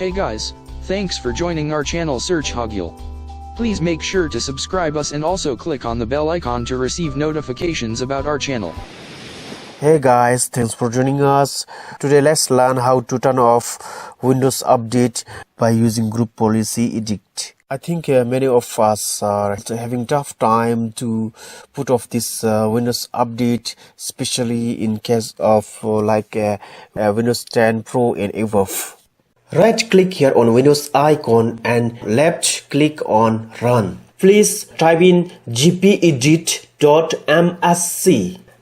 Hey guys, thanks for joining our channel Search Chogyal. Please make sure to subscribe us and also click on the bell icon to receive notifications about our channel. Hey guys, thanks for joining us. Today let's learn how to turn off Windows Update by using group policy edit. I think many of us are having tough time to put off this Windows Update, especially in case of Windows 10 Pro and above. Right click here on Windows icon and left click on Run. Please type in gpedit.msc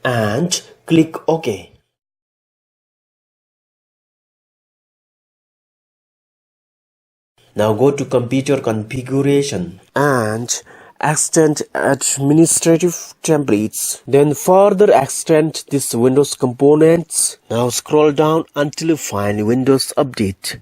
and click OK. Now go to computer configuration and extend administrative templates. Then further extend this Windows components. Now scroll down until you find Windows Update.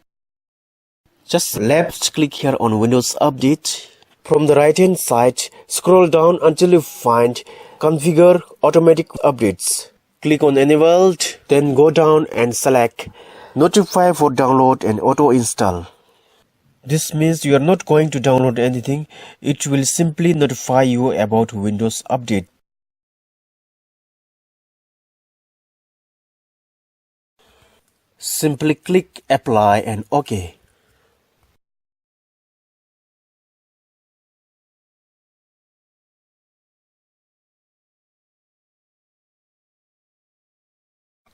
Just left click here on Windows Update. From the right hand side, scroll down until you find Configure Automatic Updates. Click on Enabled, then go down and select Notify for download and auto install. This means you are not going to download anything. It will simply notify you about Windows Update. Simply click Apply and OK.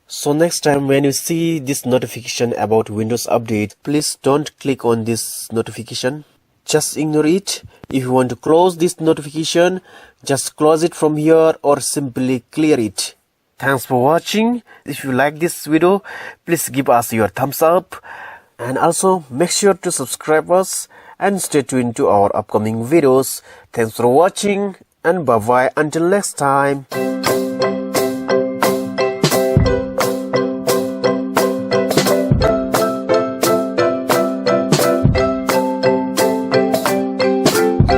So next time when you see this notification about Windows Update, please don't click on this notification. Just ignore it. If you want to close this notification, just close it from here or simply clear it. Thanks for watching. If you like this video, please give us your thumbs up. And also make sure to subscribe us and stay tuned to our upcoming videos. Thanks for watching and bye bye until next time.